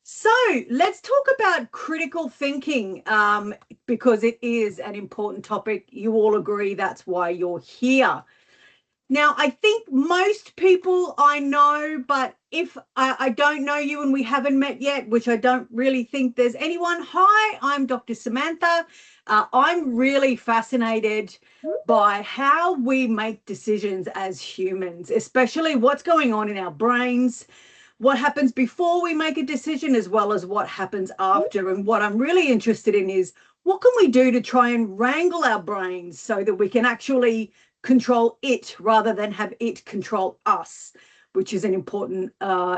So let's talk about critical thinking because it is an important topic. You all agree that's why you're here. Now, I think most people I know, but if I don't know you and we haven't met yet, which I don't really think there's anyone. Hi, I'm Dr. Samantha. I'm really fascinated by how we make decisions as humans, especially what's going on in our brains, what happens before we make a decision, as well as what happens after. And what I'm really interested in is what can we do to try and wrangle our brains so that we can actually control it rather than have it control us, which is an important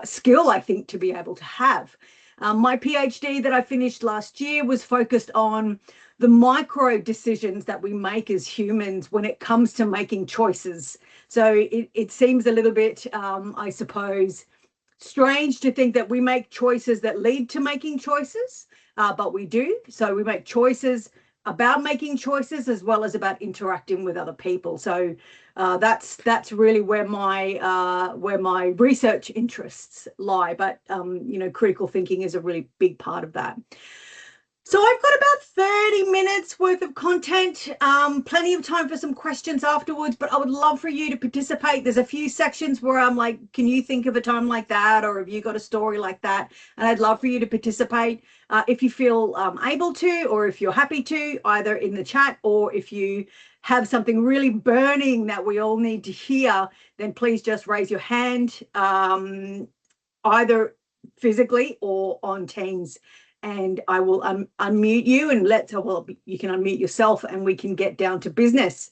skill, I think, to be able to have. My PhD that I finished last year was focused on the micro decisions that we make as humans when it comes to making choices. So it seems a little bit, I suppose, strange to think that we make choices that lead to making choices, but we do. So we make choices about making choices as well as about interacting with other people. So that's really where my research interests lie. But critical thinking is a really big part of that. So I've got about 30 minutes worth of content, plenty of time for some questions afterwards, but I would love for you to participate. There's a few sections where I'm like, can you think of a time like that? Or have you got a story like that? And I'd love for you to participate if you feel able to, or if you're happy to, either in the chat, or if you have something really burning that we all need to hear, then please just raise your hand, either physically or on Teams. And I will unmute you and you can unmute yourself and we can get down to business.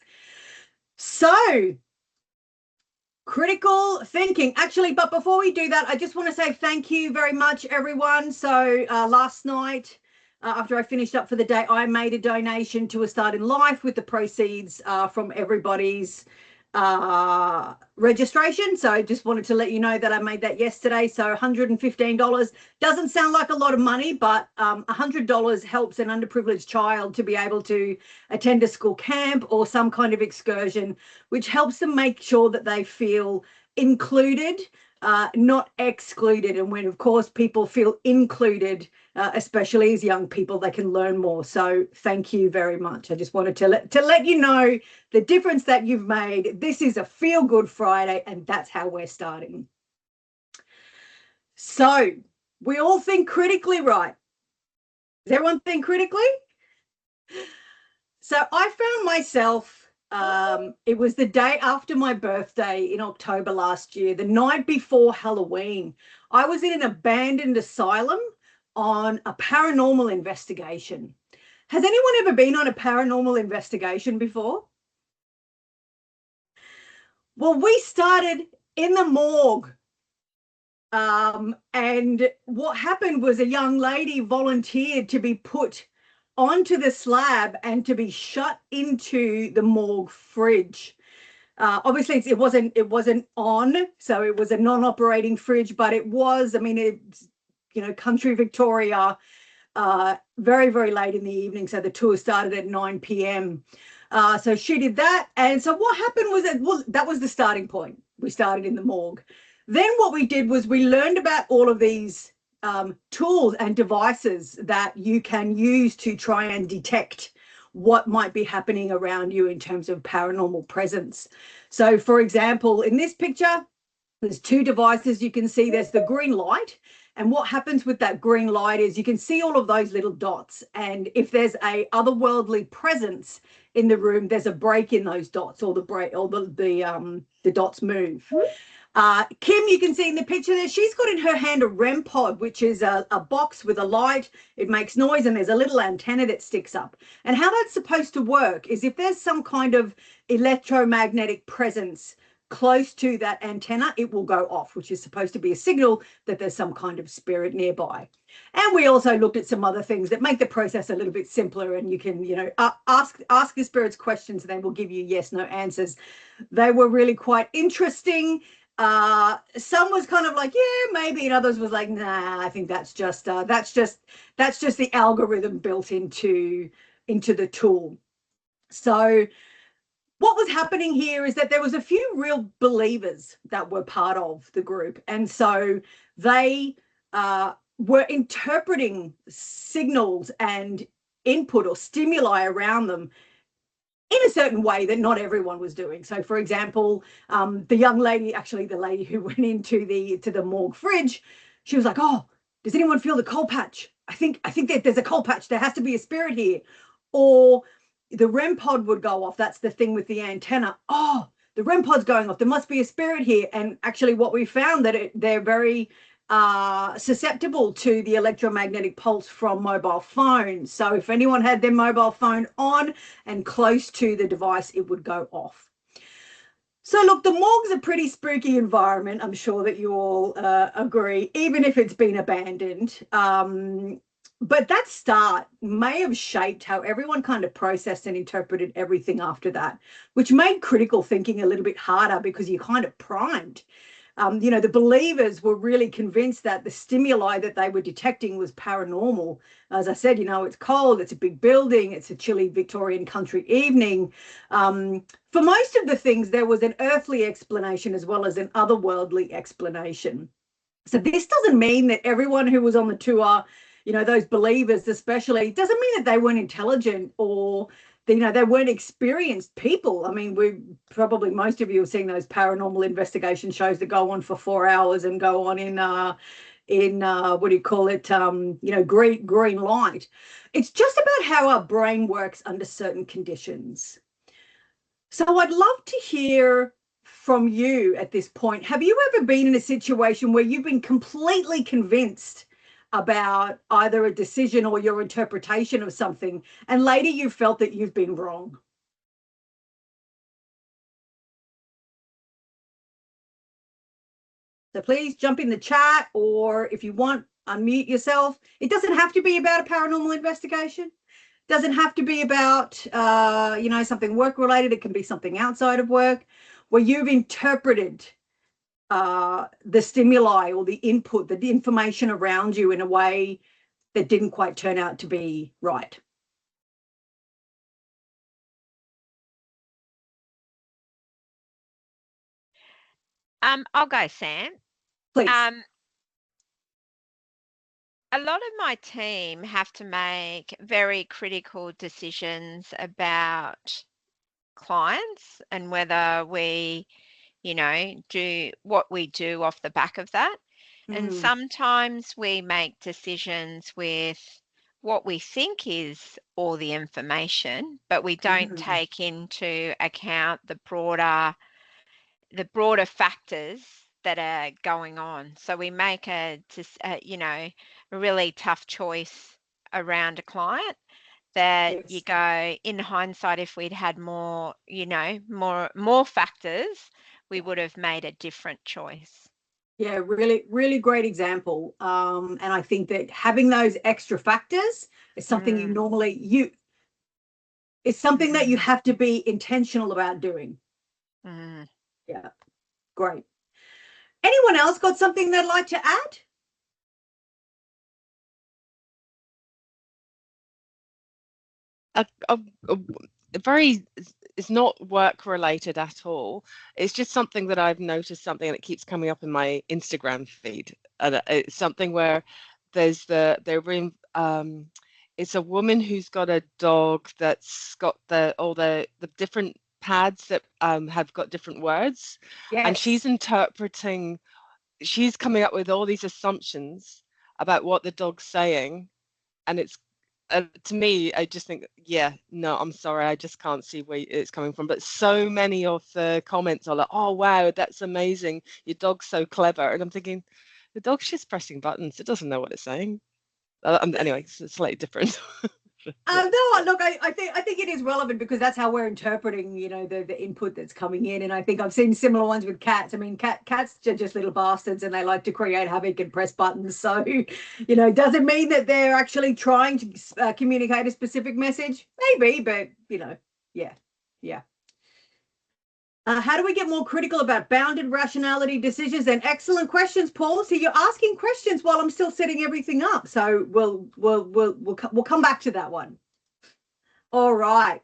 So, critical thinking. Actually, but before we do that, I just want to say thank you very much, everyone. So last night, after I finished up for the day, I made a donation to A Start in Life with the proceeds from everybody's registration. So just wanted to let you know that I made that yesterday. So $115 doesn't sound like a lot of money, but $100 helps an underprivileged child to be able to attend a school camp or some kind of excursion, which helps them make sure that they feel included, not excluded. And when, of course, people feel included, especially as young people, they can learn more. So thank you very much. I just wanted to let you know the difference that you've made. This is a feel-good Friday, and that's how we're starting. So we all think critically, right? Does everyone think critically? So I found myself, it was the day after my birthday in October last year, the night before Halloween. I was in an abandoned asylum on a paranormal investigation. Has anyone ever been on a paranormal investigation before? Well, we started in the morgue. And what happened was a young lady volunteered to be put onto the slab and to be shut into the morgue fridge. Obviously, it wasn't on, so it was a non-operating fridge, but it was. I mean, it's country Victoria, very, very late in the evening. So the tour started at 9 p.m. So she did that, and so what happened was that was the starting point. We started in the morgue. Then what we did was we learned about all of these tools and devices that you can use to try and detect what might be happening around you in terms of paranormal presence. So, for example, in this picture, there's two devices you can see. There's the green light. And what happens with that green light is you can see all of those little dots. And if there's a otherworldly presence in the room, there's a break in those dots, or the dots move. Kim, you can see in the picture there, she's got in her hand a REM pod, which is a box with a light. It makes noise and there's a little antenna that sticks up. And how that's supposed to work is if there's some kind of electromagnetic presence close to that antenna, it will go off, which is supposed to be a signal that there's some kind of spirit nearby. And we also looked at some other things that make the process a little bit simpler, and you can, ask the spirits questions and they will give you yes, no answers. They were really quite interesting. Some was kind of like, yeah, maybe, and others was like, nah, I think that's just the algorithm built into the tool. So what was happening here is that there was a few real believers that were part of the group, and so they were interpreting signals and input or stimuli around them in a certain way that not everyone was doing. So, for example, the young lady, actually the lady who went into the morgue fridge, she was like, "Oh, does anyone feel the coal patch? I think that there's a coal patch. There has to be a spirit here." Or the REM pod would go off. That's the thing with the antenna. "Oh, the REM pod's going off. There must be a spirit here." And actually, what we found that they're very susceptible to the electromagnetic pulse from mobile phones. So if anyone had their mobile phone on and close to the device, it would go off. So look, the morgue's a pretty spooky environment. I'm sure that you all agree, even if it's been abandoned. But that start may have shaped how everyone kind of processed and interpreted everything after that, which made critical thinking a little bit harder because you're kind of primed. The believers were really convinced that the stimuli that they were detecting was paranormal. As I said, it's cold, it's a big building, it's a chilly Victorian country evening. For most of the things, there was an earthly explanation as well as an otherworldly explanation. So this doesn't mean that everyone who was on the tour, those believers especially, doesn't mean that they weren't intelligent or they weren't experienced people. I mean, most of you have seen those paranormal investigation shows that go on for 4 hours and go on in what do you call it? Green light. It's just about how our brain works under certain conditions. So I'd love to hear from you at this point. Have you ever been in a situation where you've been completely convinced about either a decision or your interpretation of something, and later you felt that you've been wrong? So please jump in the chat, or if you want, unmute yourself. It doesn't have to be about a paranormal investigation. It doesn't have to be about, something work related. It can be something outside of work where you've interpreted the stimuli or the input, the information around you in a way that didn't quite turn out to be right. I'll go, Sam. Please. A lot of my team have to make very critical decisions about clients and whether we, do what we do off the back of that. And sometimes we make decisions with what we think is all the information, but we don't take into account the broader factors that are going on. So we make a really tough choice around a client that Yes. you go, in hindsight, if we'd had more, more factors, we would have made a different choice. Yeah, really, really great example. And I think that having those extra factors is something it's something that you have to be intentional about doing. Yeah, great. Anyone else got something they'd like to add? It's not work related at all. It's just something that I've noticed, something that keeps coming up in my Instagram feed, and it's something where it's a woman who's got a dog that's got all the different pads that have got different words. Yes. And she's coming up with all these assumptions about what the dog's saying, and it's to me, I just think, no, I'm sorry, I just can't see where it's coming from. But so many of the comments are like, "Oh wow, that's amazing, your dog's so clever," and I'm thinking, the dog's just pressing buttons, it doesn't know what it's saying. Anyway, it's slightly different. No, look, I think it is relevant because that's how we're interpreting, the input that's coming in. And I think I've seen similar ones with cats. I mean, cats are just little bastards and they like to create havoc and press buttons. So, does it mean that they're actually trying to communicate a specific message? Maybe, but yeah. How do we get more critical about bounded rationality decisions? And excellent questions, Paul. So you're asking questions while I'm still setting everything up. So we'll come back to that one. All right.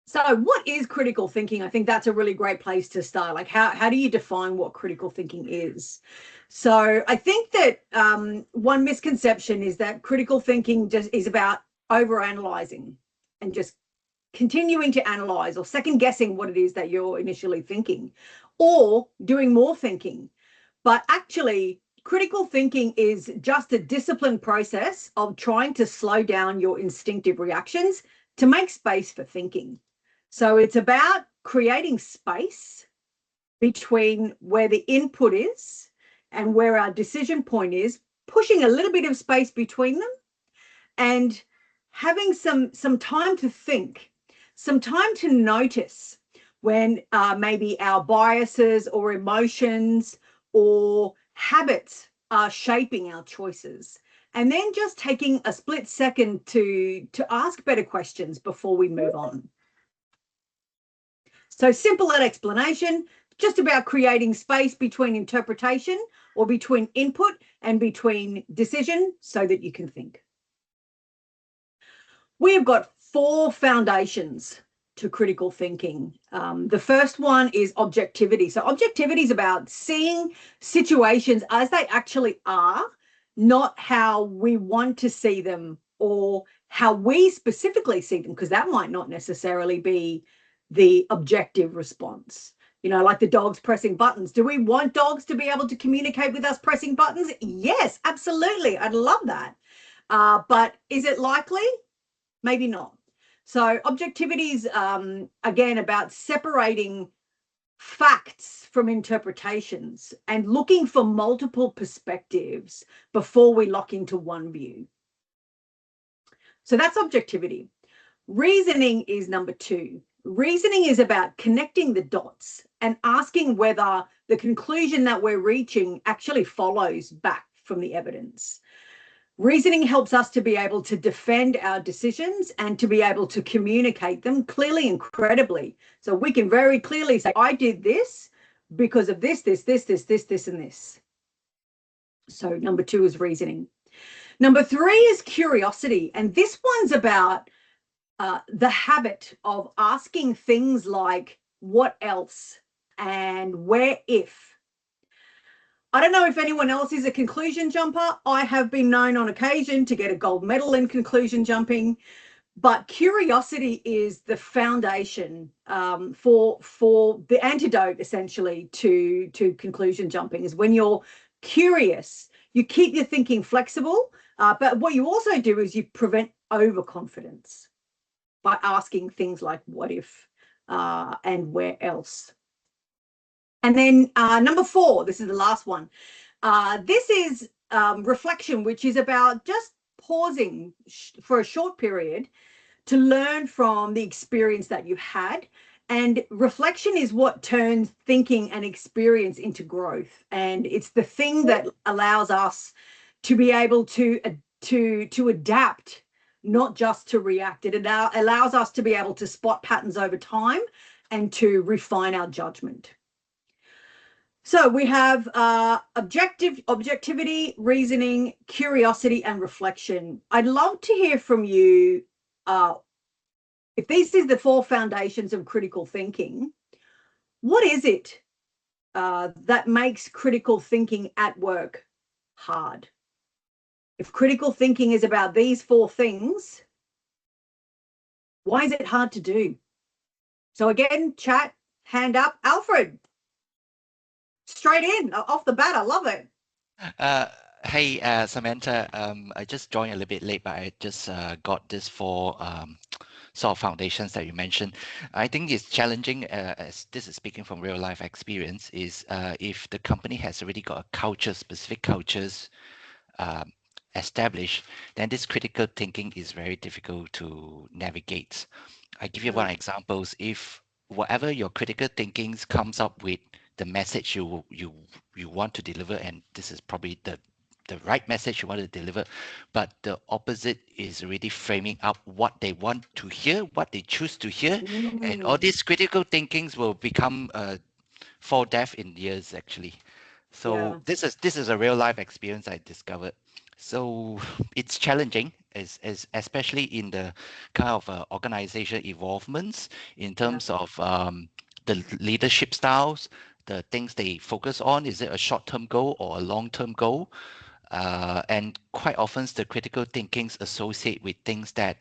So what is critical thinking? I think that's a really great place to start. Like how do you define what critical thinking is? So I think that one misconception is that critical thinking just is about overanalyzing and just continuing to analyze or second guessing what it is that you're initially thinking or doing more thinking. But actually, critical thinking is just a disciplined process of trying to slow down your instinctive reactions to make space for thinking. So it's about creating space between where the input is and where our decision point is, pushing a little bit of space between them and having some time to think, some time to notice when maybe our biases or emotions or habits are shaping our choices. And then just taking a split second to ask better questions before we move on. So simple explanation, just about creating space between interpretation or between input and between decision so that you can think. We have got 4 foundations to critical thinking. The first one is objectivity. So objectivity is about seeing situations as they actually are, not how we want to see them or how we specifically see them, because that might not necessarily be the objective response. You know, like the dogs pressing buttons. Do we want dogs to be able to communicate with us pressing buttons? Yes, absolutely. I'd love that. But is it likely? Maybe not. So objectivity is, again, about separating facts from interpretations and looking for multiple perspectives before we lock into one view. So that's objectivity. Reasoning is number 2. Reasoning is about connecting the dots and asking whether the conclusion that we're reaching actually follows back from the evidence. Reasoning helps us to be able to defend our decisions and to be able to communicate them clearly and credibly. So we can very clearly say, I did this because of this, and this. So number 2 is reasoning. Number 3 is curiosity. And this one's about the habit of asking things like what else and where if. I don't know if anyone else is a conclusion jumper. I have been known on occasion to get a gold medal in conclusion jumping, but curiosity is the foundation for the antidote essentially to conclusion jumping. Is when you're curious, you keep your thinking flexible, but what you also do is you prevent overconfidence by asking things like what if and where else. And then number 4, this is the last one. This is reflection, which is about just pausing for a short period to learn from the experience that you've had. And reflection is what turns thinking and experience into growth. And it's the thing that allows us to be able to adapt, not just to react. It allows us to be able to spot patterns over time and to refine our judgment. So we have objectivity, reasoning, curiosity, and reflection. I'd love to hear from you. If this is the 4 foundations of critical thinking, what is it that makes critical thinking at work hard? If critical thinking is about these 4 things, why is it hard to do? So again, chat, hand up. Alfred. Straight in, off the bat, I love it. Hey, Samantha, I just joined a little bit late, but I just got this 4 sort of foundations that you mentioned. I think it's challenging, as this is speaking from real life experience, is if the company has already got a culture, specific cultures established, then this critical thinking is very difficult to navigate. I give you one example. If whatever your critical thinking comes up with, the message you want to deliver, and this is probably the right message you want to deliver, but the opposite is already framing up what they want to hear, what they choose to hear, and all these critical thinkings will become fall deaf in years actually. So this is a real life experience I discovered. So it's challenging, is especially in the kind of organization involvements in terms of the leadership styles, the things they focus on. Is it a short-term goal or a long-term goal? And quite often the critical thinkings associate with things that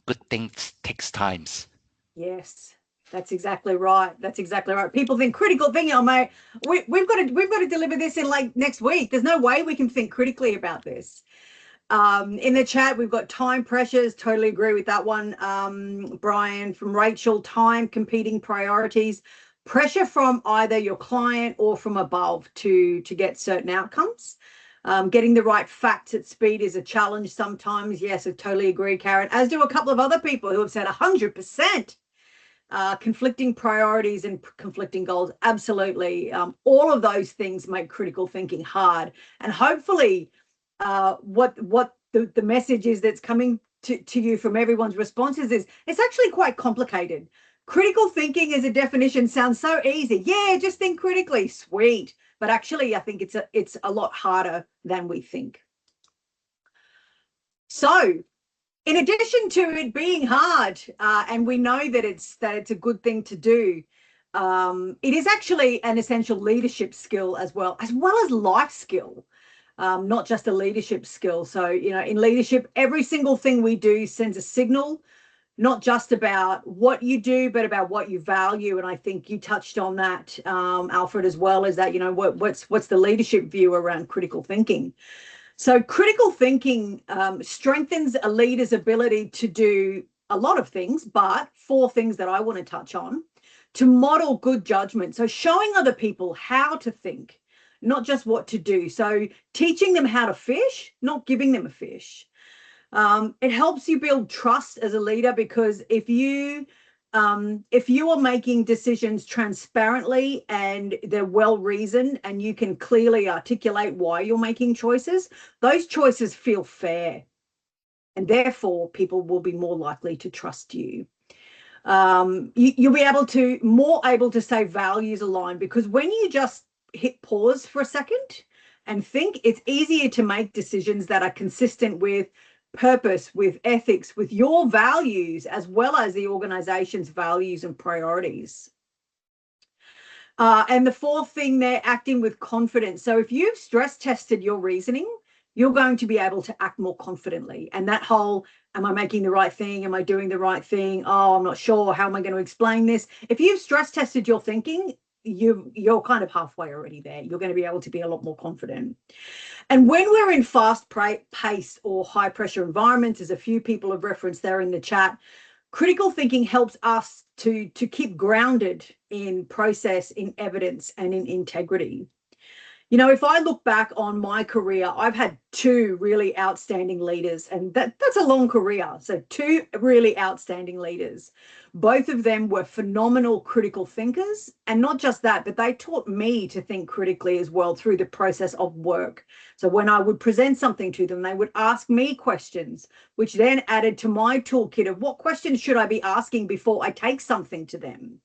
good things takes times. Yes, that's exactly right. That's exactly right. People think critical thinking, oh mate, we've got to deliver this in like next week. There's no way we can think critically about this. In the chat, we've got time pressures. Totally agree with that one. Brian from Rachel, time, competing priorities, pressure from either your client or from above to get certain outcomes. Getting the right facts at speed is a challenge sometimes. Yes, I totally agree, Karen, as do a couple of other people who have said 100%. Conflicting priorities and conflicting goals. Absolutely. All of those things make critical thinking hard. And hopefully what the message is that's coming to you from everyone's responses is it's actually quite complicated. Critical thinking as a definition sounds so easy. Yeah, just think critically. Sweet. But actually, I think it's a lot harder than we think. So, in addition to it being hard, and we know that it's a good thing to do, it is actually an essential leadership skill as well as life skill, not just a leadership skill. So, you know, in leadership, every single thing we do sends a signal, not just about what you do, but about what you value. And I think you touched on that, Alfred, as well, is that, you know, what's the leadership view around critical thinking? So critical thinking strengthens a leader's ability to do a lot of things, but 4 things that I want to touch on: to model good judgment. So showing other people how to think, not just what to do. So teaching them how to fish, not giving them a fish. It helps you build trust as a leader, because if you are making decisions transparently and they're well reasoned and you can clearly articulate why you're making choices, those choices feel fair, and therefore people will be more likely to trust you. You'll be more able to say values align, because when you just hit pause for a second and think, it's easier to make decisions that are consistent with purpose, with ethics, with your values, as well as the organization's values and priorities. And the 4th thing, they're acting with confidence. So if you've stress tested your reasoning, you're going to be able to act more confidently. And that whole, am I making the right thing? Am I doing the right thing? Oh, I'm not sure. How am I going to explain this? If you've stress tested your thinking, you're kind of halfway already there. You're going to be able to be a lot more confident. And when we're in fast-paced or high-pressure environments, as a few people have referenced there in the chat, critical thinking helps us to keep grounded in process, in evidence, and in integrity. You know, if I look back on my career, I've had 2 really outstanding leaders, and that's a long career. So 2 really outstanding leaders. Both of them were phenomenal critical thinkers. And not just that, but they taught me to think critically as well through the process of work. So when I would present something to them, they would ask me questions, which then added to my toolkit of what questions should I be asking before I take something to them.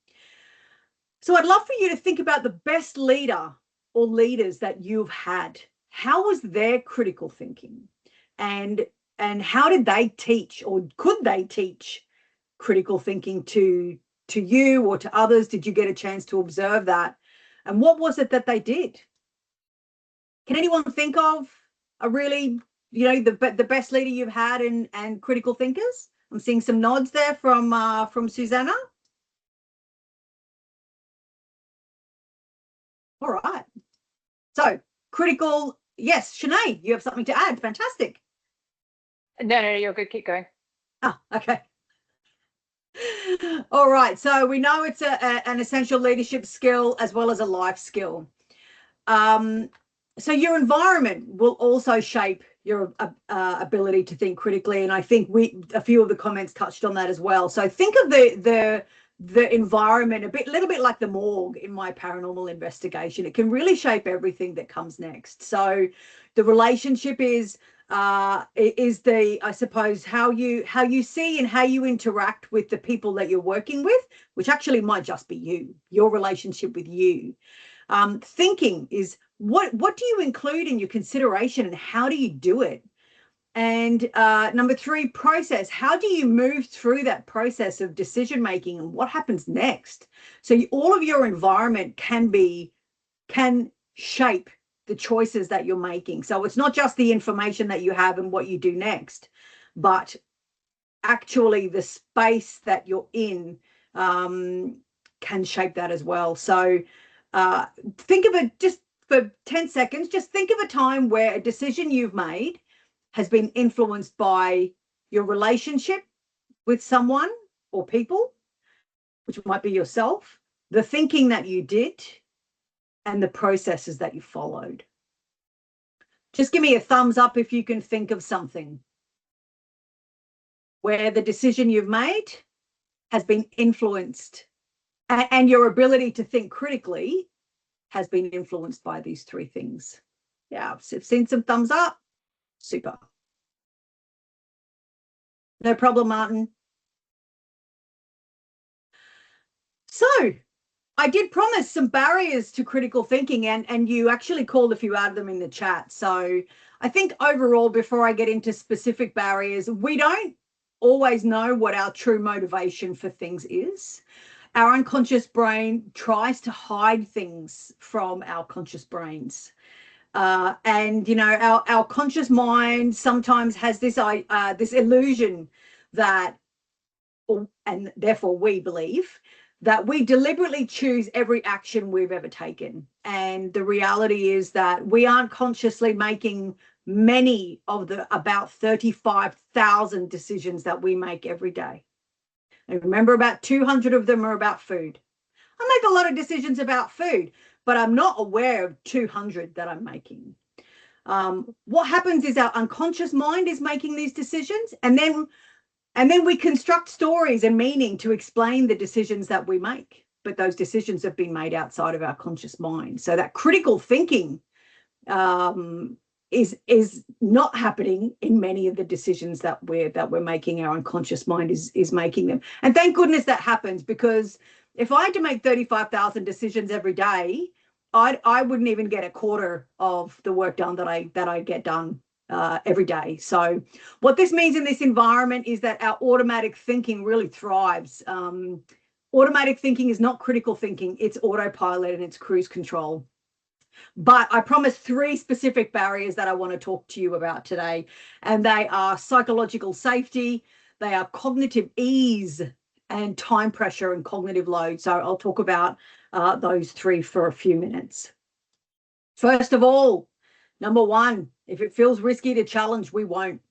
So I'd love for you to think about the best leader or leaders that you've had. How was their critical thinking? And how did they teach, or could they teach critical thinking to you or to others? Did you get a chance to observe that? And what was it that they did? Can anyone think of a really, you know, the best leader you've had and critical thinkers? I'm seeing some nods there from Susanna. All right. So critical, yes, Sinead, you have something to add. Fantastic. No, you're good. Keep going. Ah, okay. All right. So we know it's an essential leadership skill as well as a life skill. So your environment will also shape your ability to think critically. And I think a few of the comments touched on that as well. So think of the environment a little bit like the morgue in my paranormal investigation. It can really shape everything that comes next. So the relationship is I suppose how you see and how you interact with the people that you're working with, which actually might just be your relationship with you. Thinking is what do you include in your consideration, and how do you do it? And number 3, process. How do you move through that process of decision making and what happens next? So all of your environment can shape the choices that you're making. So it's not just the information that you have and what you do next, but actually the space that you're in can shape that as well. So think of it, just for 10 seconds, just think of a time where a decision you've made has been influenced by your relationship with someone or people, which might be yourself, the thinking that you did, and the processes that you followed. Just give me a thumbs up if you can think of something where the decision you've made has been influenced and your ability to think critically has been influenced by these 3 things. Yeah, I've seen some thumbs up. Super. No problem, Martin. So I did promise some barriers to critical thinking, and you actually called a few out of them in the chat. So I think overall, before I get into specific barriers, we don't always know what our true motivation for things is. Our unconscious brain tries to hide things from our conscious brains. And, you know, our conscious mind sometimes has this illusion that, and therefore we believe, that we deliberately choose every action we've ever taken. And the reality is that we aren't consciously making many of the about 35,000 decisions that we make every day. And remember, about 200 of them are about food. I make a lot of decisions about food, but I'm not aware of 200 that I'm making. What happens is our unconscious mind is making these decisions, and then we construct stories and meaning to explain the decisions that we make. But those decisions have been made outside of our conscious mind. So that critical thinking is not happening in many of the decisions that we're making. Our unconscious mind is making them. And thank goodness that happens, because if I had to make 35,000 decisions every day, I wouldn't even get a quarter of the work done that I get done every day. So what this means in this environment is that our automatic thinking really thrives. Automatic thinking is not critical thinking, it's autopilot and it's cruise control. But I promised 3 specific barriers that I want to talk to you about today, and they are psychological safety, they are cognitive ease, and time pressure and cognitive load. So I'll talk about those 3 for a few minutes. First of all, number 1, if it feels risky to challenge, we won't.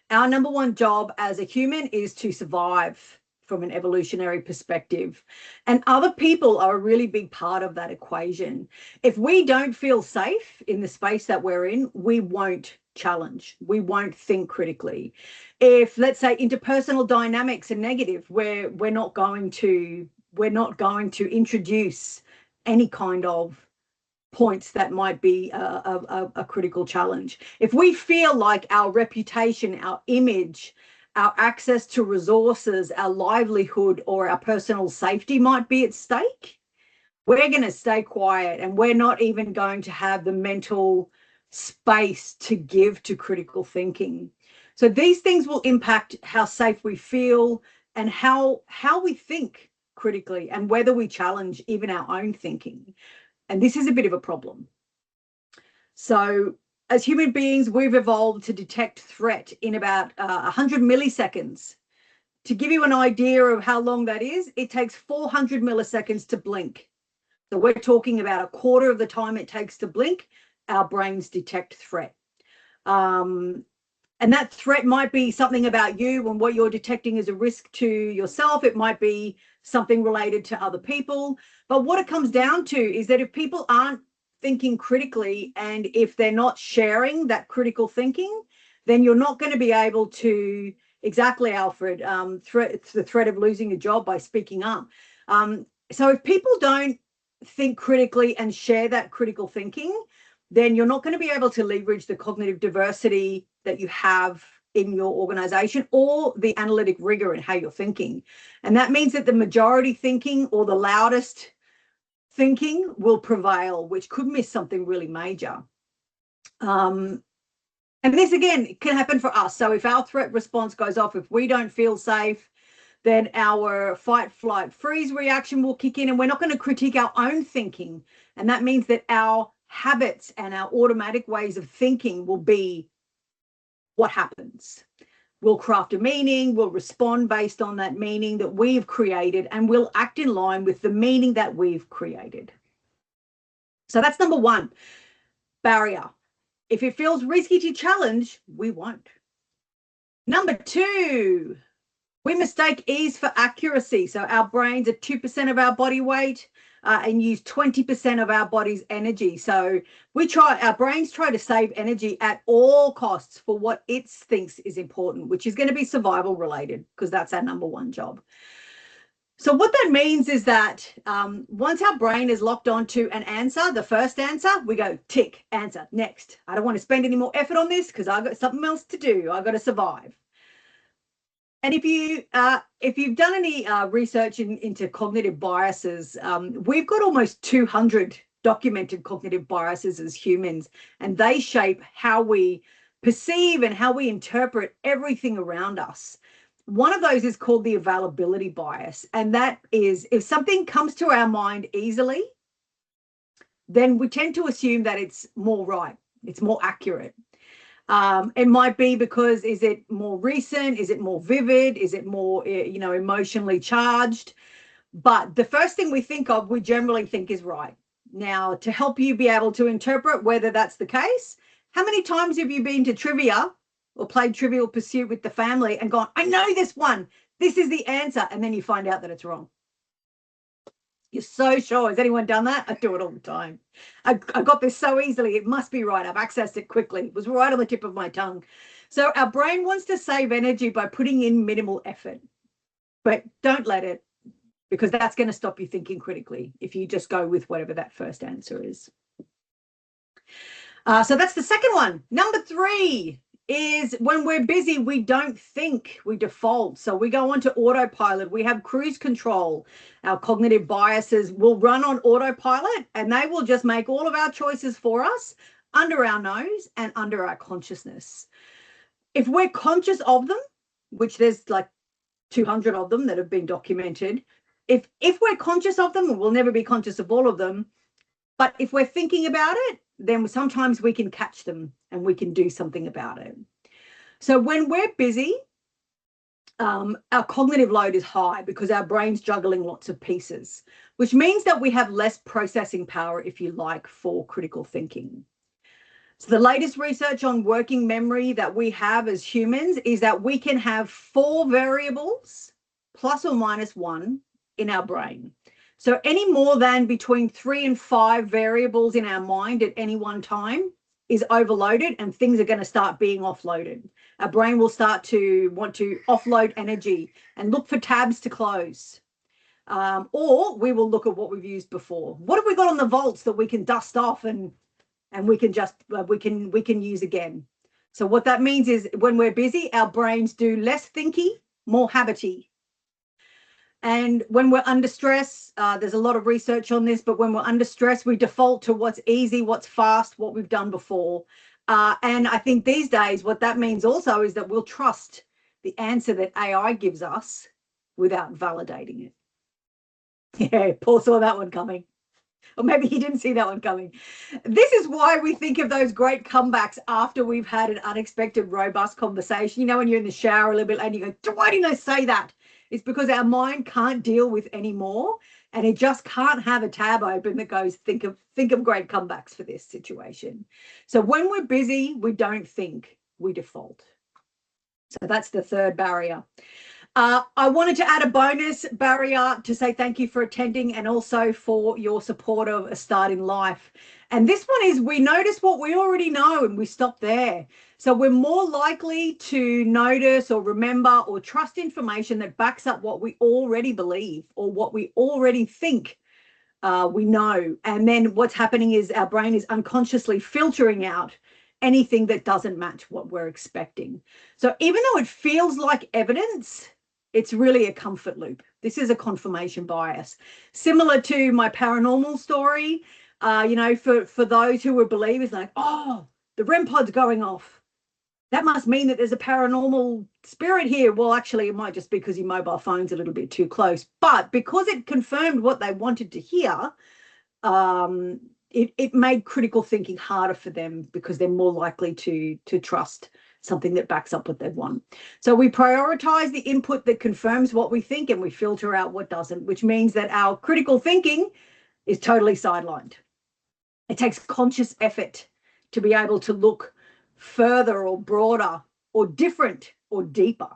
Our number 1 job as a human is to survive from an evolutionary perspective. And other people are a really big part of that equation. If we don't feel safe in the space that we're in, we won't challenge. We won't think critically. If, let's say, interpersonal dynamics are negative, we're not going to introduce any kind of points that might be a critical challenge. If we feel like our reputation, our image, our access to resources, our livelihood, or our personal safety might be at stake, we're going to stay quiet, and we're not even going to have the mental space to give to critical thinking. So these things will impact how safe we feel and how we think critically, and whether we challenge even our own thinking. And this is a bit of a problem. So as human beings, we've evolved to detect threat in about 100 milliseconds. To give you an idea of how long that is, it takes 400 milliseconds to blink. So we're talking about a quarter of the time it takes to blink, our brains detect threat. And that threat might be something about you and what you're detecting as a risk to yourself. It might be something related to other people. But what it comes down to is that if people aren't thinking critically, and if they're not sharing that critical thinking, then you're not going to be able to, exactly, Alfred, the threat of losing a job by speaking up. So if people don't think critically and share that critical thinking, then you're not going to be able to leverage the cognitive diversity that you have in your organization, or the analytic rigor in how you're thinking. And that means that the majority thinking, or the loudest thinking, will prevail, which could miss something really major. And And this, again, can happen for us. So if our threat response goes off, if we don't feel safe, then our fight, flight, freeze reaction will kick in, and we're not going to critique our own thinking. And that means that our habits and our automatic ways of thinking will be what happens. We'll craft a meaning, we'll respond based on that meaning that we've created, and we'll act in line with the meaning that we've created. So that's number one, barrier. If it feels risky to challenge, we won't. Number two, we mistake ease for accuracy. So our brains are 2% of our body weight and use 20% of our body's energy. So our brains try to save energy at all costs for what it thinks is important, which is going to be survival related, because that's our number one job. So what that means is that once our brain is locked onto an answer, the first answer, we go tick, answer, next. I don't want to spend any more effort on this because I've got something else to do. I've got to survive. And if you've done any research into cognitive biases, we've got almost 200 documented cognitive biases as humans, and they shape how we perceive and how we interpret everything around us. One of those is called the availability bias, and that is if something comes to our mind easily, then we tend to assume that it's more right, it's more accurate. It might be because, is it more recent? Is it more vivid? Is it more, emotionally charged? But the first thing we think of, we generally think is right. Now, to help you be able to interpret whether that's the case, how many times have you been to trivia or played Trivial Pursuit with the family and gone, I know this one, this is the answer, and then you find out that it's wrong? You're so sure. Has anyone done that? I do it all the time. I got this so easily. It must be right. I've accessed it quickly. It was right on the tip of my tongue. So our brain wants to save energy by putting in minimal effort. But don't let it, because that's going to stop you thinking critically if you just go with whatever that first answer is. So that's the second one. Number three is when we're busy, we don't think, we default. So we go onto autopilot. We have cruise control. Our cognitive biases will run on autopilot, and they will just make all of our choices for us under our nose and under our consciousness. If we're conscious of them, which there's like 200 of them that have been documented, if we're conscious of them, we'll never be conscious of all of them. But if we're thinking about it, then sometimes we can catch them and we can do something about it. So when we're busy, our cognitive load is high because our brain's juggling lots of pieces, which means that we have less processing power, if you like, for critical thinking. So the latest research on working memory that we have as humans is that we can have 4 variables plus or minus 1 in our brain. So any more than between 3 and 5 variables in our mind at any one time is overloaded, and things are going to start being offloaded. Our brain will start to want to offload energy and look for tabs to close. Or we will look at what we've used before. What have we got on the vaults that we can dust off and we can just we can use again? So what that means is when we're busy, our brains do less thinky, more habity. And when we're under stress, there's a lot of research on this, but when we're under stress, we default to what's easy, what's fast, what we've done before. And I think these days, what that means also is that we'll trust the answer that AI gives us without validating it. Yeah, Paul saw that one coming. Or maybe he didn't see that one coming. This is why we think of those great comebacks after we've had an unexpected, robust conversation. You know, when you're in the shower a little bit and you go, why didn't I say that? It's because our mind can't deal with any more, and it just can't have a tab open that goes, think of great comebacks for this situation. So when we're busy, we don't think, we default. So that's the third barrier. I wanted to add a bonus barrier to say thank you for attending and also for your support of A Start in Life. And this one is, we notice what we already know and we stop there. So we're more likely to notice or remember or trust information that backs up what we already believe or what we already think we know. And then what's happening is our brain is unconsciously filtering out anything that doesn't match what we're expecting. So even though it feels like evidence, it's really a comfort loop. This is a confirmation bias. Similar to my paranormal story, for those who were believers, like, oh, the REM pod's going off. that must mean that there's a paranormal spirit here. Well, actually, it might just be because your mobile phone's a little bit too close. But because it confirmed what they wanted to hear, it made critical thinking harder for them because they're more likely to trust something that backs up what they want. So we prioritize the input that confirms what we think, and we filter out what doesn't, which means that our critical thinking is totally sidelined. It takes conscious effort to be able to look further or broader or different or deeper.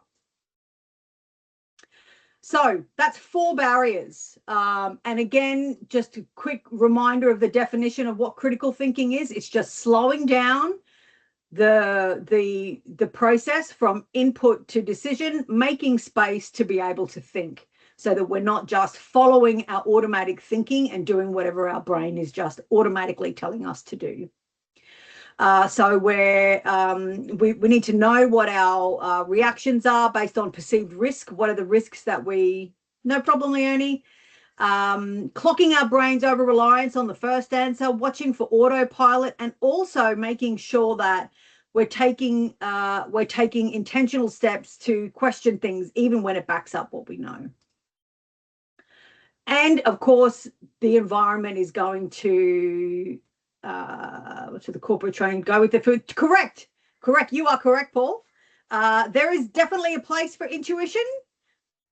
So that's 4 barriers. And again, just a quick reminder of the definition of what critical thinking is. It's just slowing down the process from input to decision, making space to be able to think, so that we're not just following our automatic thinking and doing whatever our brain is just automatically telling us to do. So we need to know what our reactions are based on perceived risk. What are the risks that no problem, Leonie. Clocking our brain's over reliance on the first answer, watching for autopilot, and also making sure that we're taking intentional steps to question things, even when it backs up what we know. And of course, the environment is going to the corporate train, go with the food. Correct. You are correct, Paul. There is definitely a place for intuition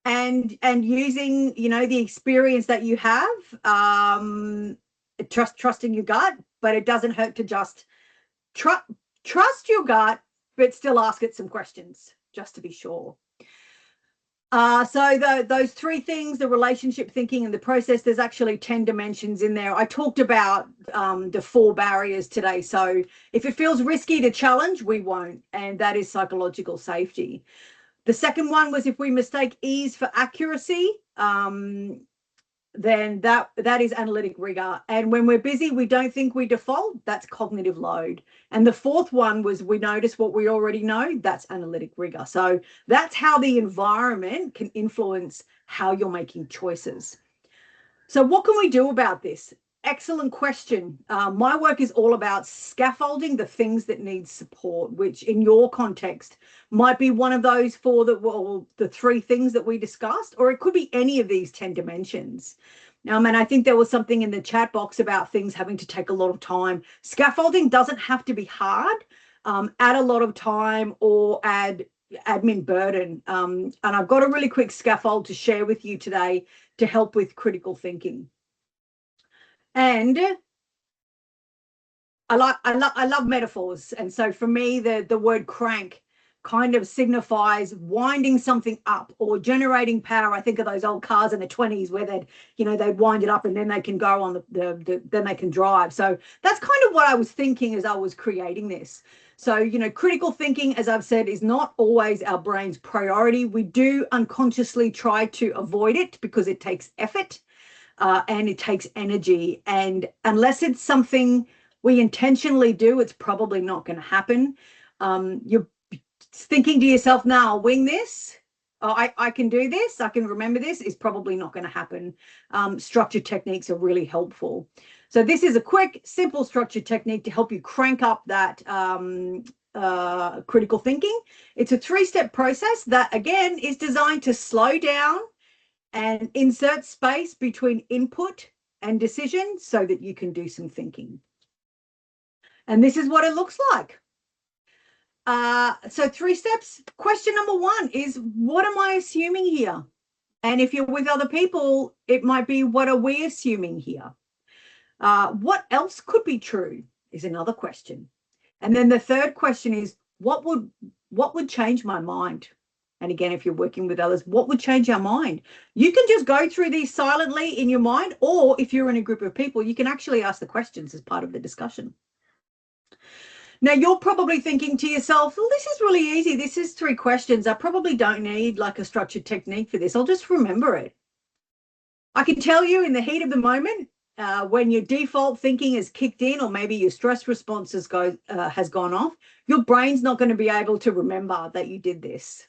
and using, the experience that you have, trusting your gut, but it doesn't hurt to just trust your gut, but still ask it some questions just to be sure. So those 3 things, the relationship thinking and the process, there's actually 10 dimensions in there. I talked about the 4 barriers today. So if it feels risky to challenge, we won't. And that is psychological safety. The second one was if we mistake ease for accuracy, then that is analytic rigor. And when we're busy, we don't think we default, that's cognitive load. And the 4th one was we notice what we already know, that's analytic rigor. So that's how the environment can influence how you're making choices. So what can we do about this? Excellent question. My work is all about scaffolding the things that need support, which in your context might be one of those 4 the 3 things that we discussed, or it could be any of these 10 dimensions. And I think there was something in the chat box about things having to take a lot of time. Scaffolding doesn't have to be hard. Add a lot of time or add admin burden. And I've got a really quick scaffold to share with you today to help with critical thinking. And I love metaphors. And so for me, the word crank kind of signifies winding something up or generating power. I think of those old cars in the 20s where they'd wind it up and then they can go on then they can drive. So that's kind of what I was thinking as I was creating this. So, critical thinking, as I've said, is not always our brain's priority. We do unconsciously try to avoid it because it takes effort. And it takes energy. And unless it's something we intentionally do, it's probably not going to happen. You're thinking to yourself, now I'll wing this. I can do this. I can remember this. Is probably not going to happen. Structured techniques are really helpful. So this is a quick, simple structured technique to help you crank up that critical thinking. It's a 3-step process that, again, is designed to slow down and insert space between input and decision so that you can do some thinking. And this is what it looks like. So 3 steps. Question number 1 is, what am I assuming here? And if you're with other people, it might be, what are we assuming here? What else could be true is another question. And then the 3rd question is, what would change my mind? And again, if you're working with others, what would change our mind? You can just go through these silently in your mind, or if you're in a group of people, you can actually ask the questions as part of the discussion. Now, you're probably thinking to yourself, well, this is really easy. This is 3 questions. I probably don't need like a structured technique for this. I'll just remember it. I can tell you in the heat of the moment, when your default thinking is kicked in, or maybe your stress response has gone off, your brain's not going to be able to remember that you did this.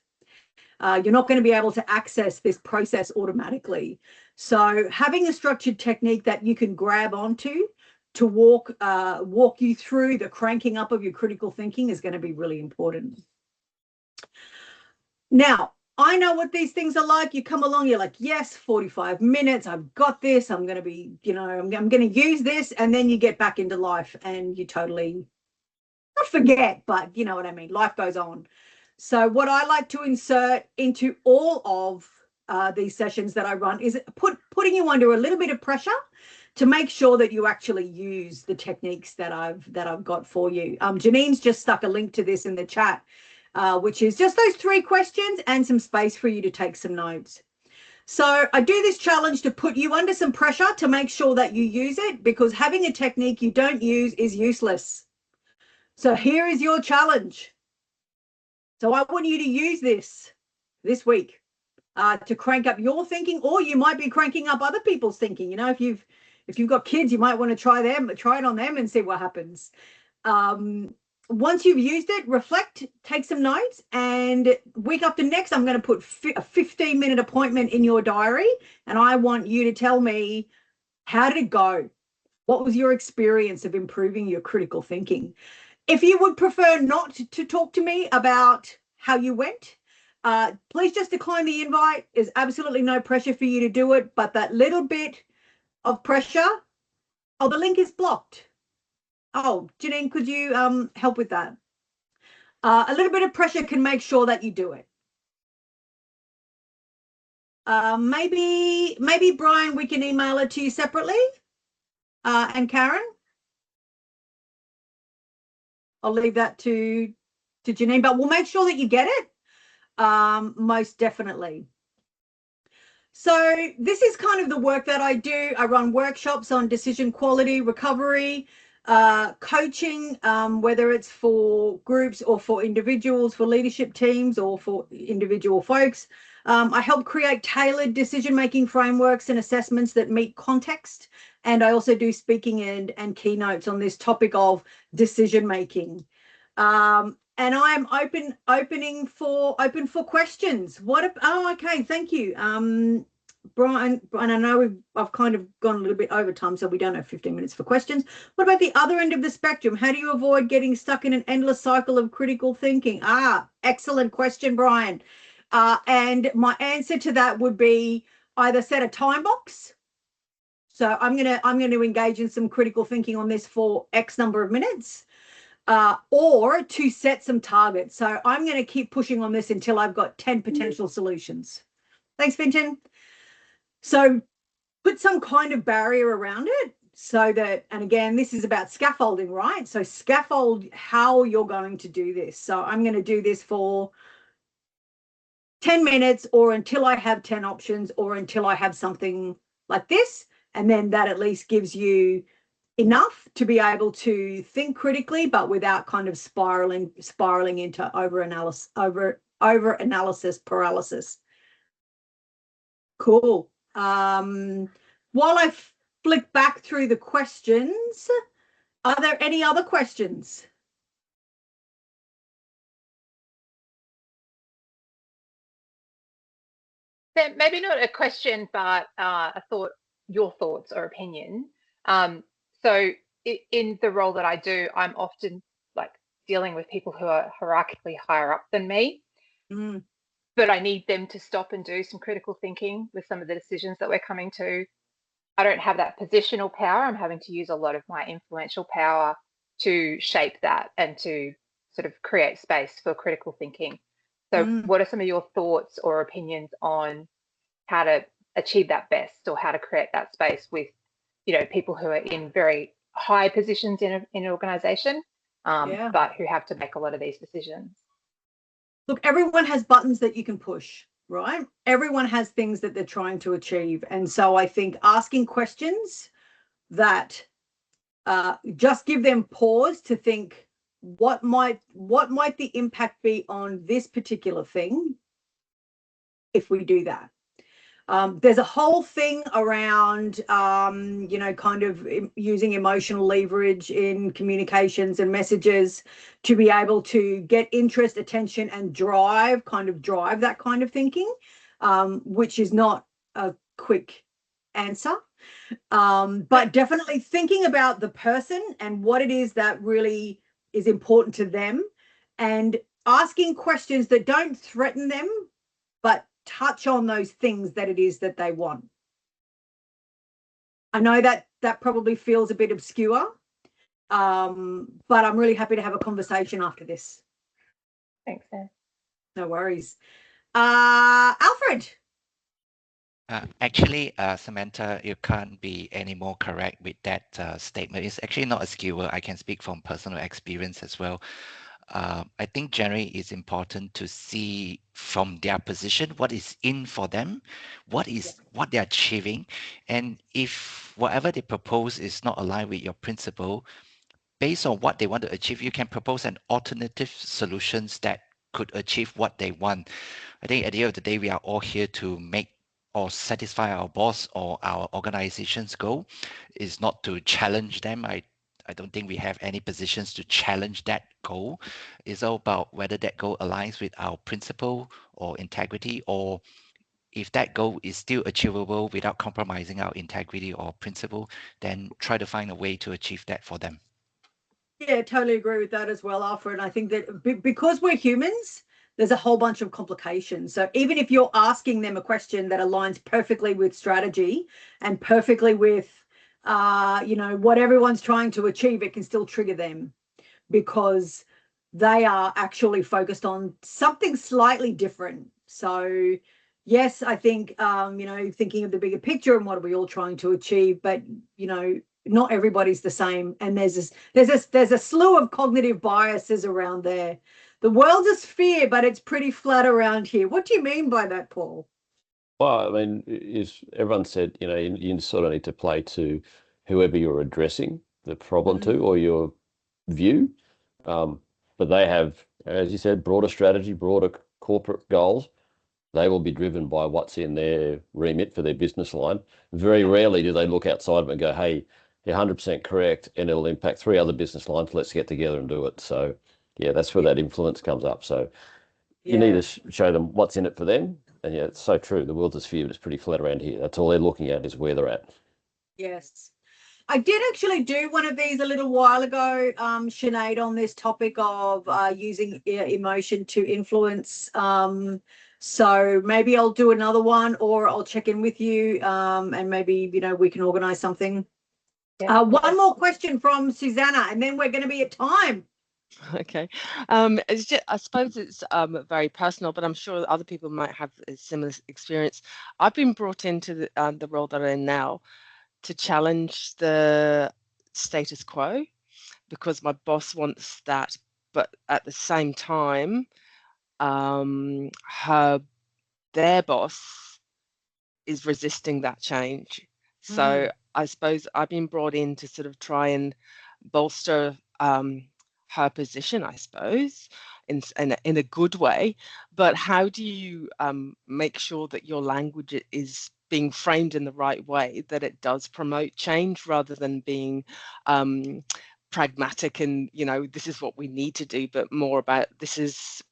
You're not going to be able to access this process automatically. So having a structured technique that you can grab onto to walk you through the cranking up of your critical thinking is going to be really important. Now, I know what these things are like. You come along, you're like, yes, 45 minutes, I've got this, I'm going to be, I'm going to use this. And then you get back into life and you totally, not forget, but you know what I mean, life goes on. So what I like to insert into all of these sessions that I run is putting you under a little bit of pressure to make sure that you actually use the techniques that I've got for you. Janine's just stuck a link to this in the chat, which is just those 3 questions and some space for you to take some notes. So I do this challenge to put you under some pressure to make sure that you use it, because having a technique you don't use is useless. So here is your challenge. So I want you to use this week to crank up your thinking, or you might be cranking up other people's thinking. If you've got kids, you might want to try it on them and see what happens. Once you've used it, reflect, take some notes, and week after next, I'm going to put a 15-minute appointment in your diary, and I want you to tell me, how did it go? What was your experience of improving your critical thinking? If you would prefer not to talk to me about how you went, please just decline the invite. There's absolutely no pressure for you to do it, but that little bit of pressure, the link is blocked. Oh, Janine, could you help with that? A little bit of pressure can make sure that you do it. Maybe Brian, we can email it to you separately. And Karen, I'll leave that to Janine, but we'll make sure that you get it. Most definitely. So this is kind of the work that I do. I run workshops on decision quality, recovery, coaching, whether it's for groups or for individuals, for leadership teams or for individual folks. I help create tailored decision-making frameworks and assessments that meet context. And I also do speaking and keynotes on this topic of decision-making. And I'm open for questions. Okay, thank you. Brian, I know I've kind of gone a little bit over time, so we don't have 15 minutes for questions. What about the other end of the spectrum? How do you avoid getting stuck in an endless cycle of critical thinking? Excellent question, Brian. And my answer to that would be either set a time box. So I'm gonna engage in some critical thinking on this for X number of minutes. Or to set some targets. So I'm going to keep pushing on this until I've got 10 potential solutions. Thanks, Fintan. So put some kind of barrier around it so that, and again, this is about scaffolding, right? So scaffold how you're going to do this. So I'm going to do this for 10 minutes or until I have 10 options or until I have something like this. And then that at least gives you enough to be able to think critically, but without kind of spiraling into over analysis paralysis. Cool. While I flick back through the questions, are there any other questions? Maybe not a question, but a thought, your thoughts or opinion. So in the role that I do, I'm often like dealing with people who are hierarchically higher up than me, but I need them to stop and do some critical thinking with some of the decisions that we're coming to. I don't have that positional power. I'm having to use a lot of my influential power to shape that and to sort of create space for critical thinking. So what are some of your thoughts or opinions on how to achieve that best, or how to create that space with people who are in very high positions in an organization, but who have to make a lot of these decisions? Look, everyone has buttons that you can push, right? Everyone has things that they're trying to achieve. And so I think asking questions that just give them pause to think, what might the impact be on this particular thing if we do that? There's a whole thing around, kind of using emotional leverage in communications and messages to be able to get interest, attention, and drive that kind of thinking, which is not a quick answer. But definitely thinking about the person and what it is that really is important to them, and asking questions that don't threaten them, but touch on those things that it is that they want. I know that that probably feels a bit obscure, but I'm really happy to have a conversation after this. Thanks, Sam. No worries. Alfred. Actually, Samantha, you can't be any more correct with that statement. It's actually not a skewer. I can speak from personal experience as well. I think generally it's important to see from their position what is in for them, what they're achieving, and if whatever they propose is not aligned with your principle, based on what they want to achieve, you can propose an alternative solutions that could achieve what they want. I think at the end of the day, we are all here to make or satisfy our boss or our organization's goal. Is not to challenge them. I don't think we have any positions to challenge that goal. It's all about whether that goal aligns with our principle or integrity, or if that goal is still achievable without compromising our integrity or principle, then try to find a way to achieve that for them. Yeah, totally agree with that as well, Alfred. I think that because we're humans, there's a whole bunch of complications. So even if you're asking them a question that aligns perfectly with strategy and perfectly with, what everyone's trying to achieve, it can still trigger them because they are actually focused on something slightly different. So yes, I think, thinking of the bigger picture and what are we all trying to achieve, but, not everybody's the same. And there's a slew of cognitive biases around there. The world's a sphere, but it's pretty flat around here. What do you mean by that, Paul? Well, I mean, is everyone said, you sort of need to play to whoever you're addressing the problem to or your view. But they have, as you said, broader strategy, broader corporate goals. They will be driven by what's in their remit for their business line. Very rarely do they look outside of it and go, hey, you're 100% correct, and it'll impact 3 other business lines. Let's get together and do it. So, yeah, that's where that influence comes up. So you need to show them what's in it for them. And yeah, it's so true. The world's a sphere, but it's pretty flat around here. That's all they're looking at is where they're at. Yes. I did actually do one of these a little while ago, Sinead, on this topic of using emotion to influence. So maybe I'll do another one, or I'll check in with you, and maybe, we can organize something. Yeah. One more question from Susanna, and then we're going to be at time. Okay. It's just, I suppose it's very personal, but I'm sure other people might have a similar experience. I've been brought into the role that I'm in now to challenge the status quo because my boss wants that, but at the same time, their boss is resisting that change. So I suppose I've been brought in to sort of try and bolster her position, I suppose, in a good way. But how do you make sure that your language is being framed in the right way, that it does promote change rather than being pragmatic and, this is what we need to do, but more about this is,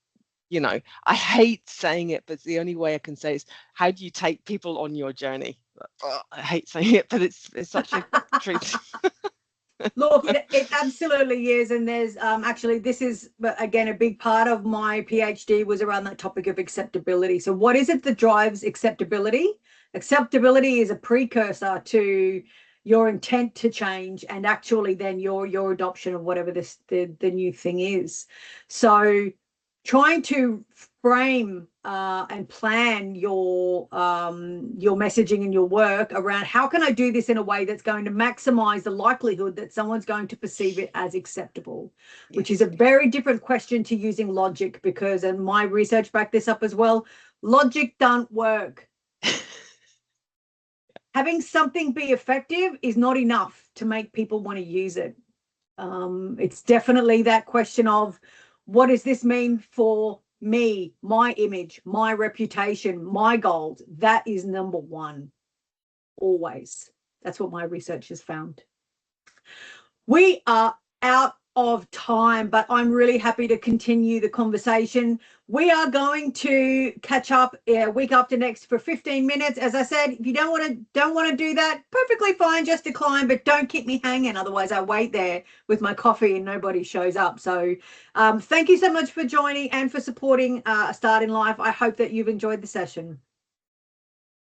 I hate saying it, but the only way I can say is, how do you take people on your journey? I hate saying it, but it's such a truth. Look, it absolutely is. And there's actually, this is, again, a big part of my PhD was around that topic of acceptability. So what is it that drives acceptability? Acceptability is a precursor to your intent to change and actually then your adoption of whatever the new thing is. So trying to frame and plan your messaging and your work around how can I do this in a way that's going to maximize the likelihood that someone's going to perceive it as acceptable, which is a very different question to using logic, because, and my research backed this up as well, logic don't work. Having something be effective is not enough to make people want to use it. It's definitely that question of, what does this mean for me, my image, my reputation, my goals? That is number one, always. That's what my research has found. We are out of time, but I'm really happy to continue the conversation. We are going to catch up week after next for 15 minutes. As I said, if you don't want to do that, perfectly fine, just decline, but don't keep me hanging. Otherwise I wait there with my coffee and nobody shows up. So thank you so much for joining and for supporting A Start in Life. I hope that you've enjoyed the session.